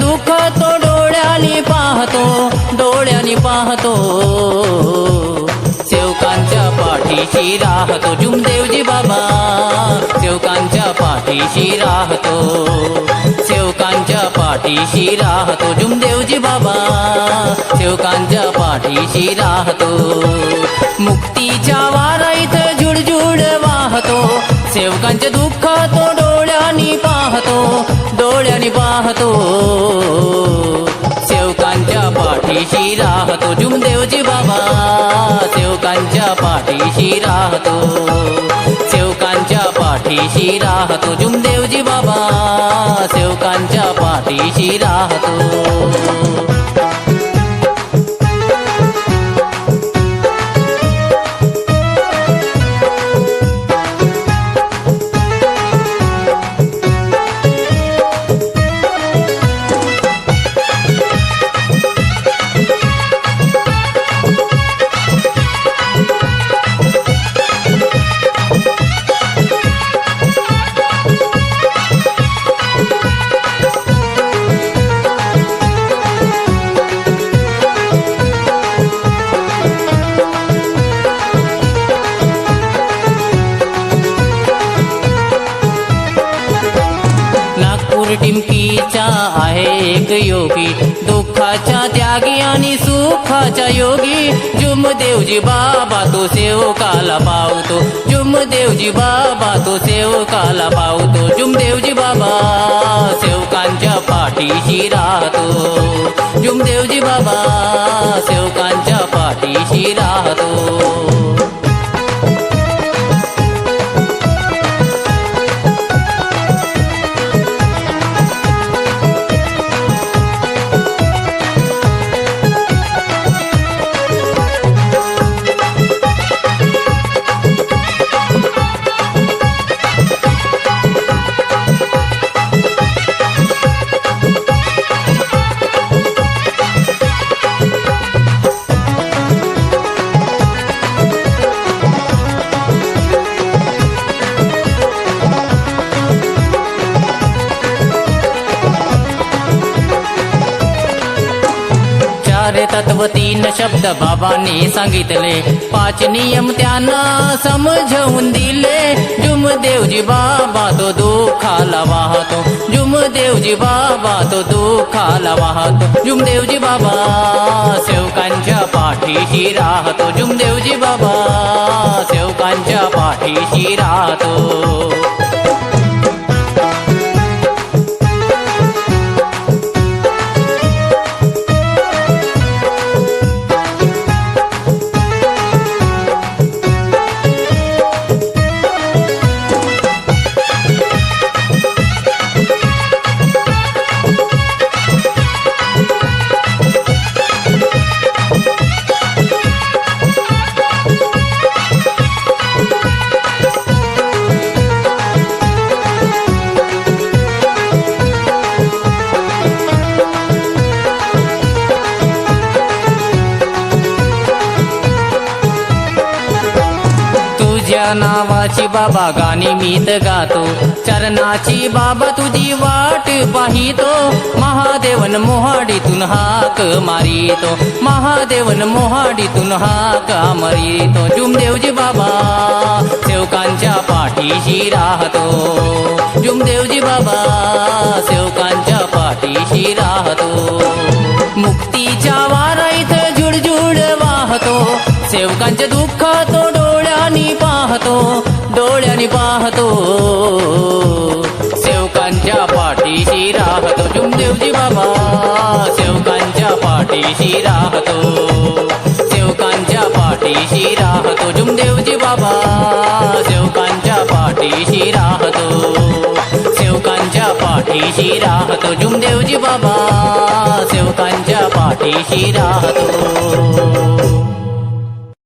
दुःख तो डोळ्यानी पाहतो, डोळ्यानी पाहतो. सेवकांच्या पाठीशी राहतो जुमदेवजी बाबा, सेवकांच्या पाठीशी राहतो. सेवकांच्या पाठीशी राहतो जुमदेवजी बाबा, सेवकांच्या पाठीशी राहतो. मुक्तीच्या वाराईत जुडजुड वाहतो, सेवकांचे दुःख तो डोळ्यानी पाहतो, डोळ्यानी पाहतो. सेवकांच्या पाठीशी राहतो जुमदेवजी बाबा, सेवकांच्या पाठीशी राहतो. सेवकांच्या पाठीशी राहतो जुमदेवजी बाबा, सेवकांच्या पाठीशी राहतो. टिमकीचा आहे एक योगी, दुःखाच्या त्यागी आणि सुखाच्या योगी. जुमदेवजी बाबा तो सेवकाला पावतो, जुमदेवजी बाबा तो सेवकाला पावतो. जुमदेवजी बाबा सेवकांच्या पाठीशी राहतो, जुमदेवजी बाबा सेवकांच्या पाठीशी राहतो. तत्व तीन शब्द बाबांनी सांगितले, 5 नियम त्यांना समजवून दिले. जुमदेवजी बाबा तो दुःखाला वाहतो, जुमदेवजी बाबा तो दुःखाला वाहतो. जुमदेवजी बाबा सेवकांच्या पाठीशी राहतो, जुमदेवजी बाबा सेवकांच्या पाठीशी राहतो. तुझ्या नावाची बाबा गाणी मीत गातो, चरणाची बाबा तुझी वाट पाहितो. महादेवन मोहाडीतून हाक मारितो, महादेवन मोहाडीतून हाक मारितो. जुमदेवजी बाबा सेवकांच्या पाठीशी राहतो, जुमदेवजी बाबा सेवकांच्या पाठीशी राहतो. मुक्तीच्या वाराईत जुडजुड वाहतो, सेवकांचे दुःख तो डोळ्यानी पाहतो, डोळ्यानी पाहतो. सेवकांच्या पाठीशी राहतो जुमदेवजी बाबा, सेवकांच्या पाठीशी राहतो. सेवकांच्या पाठीशी राहतो जुमदेवजी बाबा, सेवकांच्या पाठीशी राहतो. सेवकांच्या पाठीशी राहतो जुमदेवजी बाबा, सेवकांच्या पाठीशी राहतो.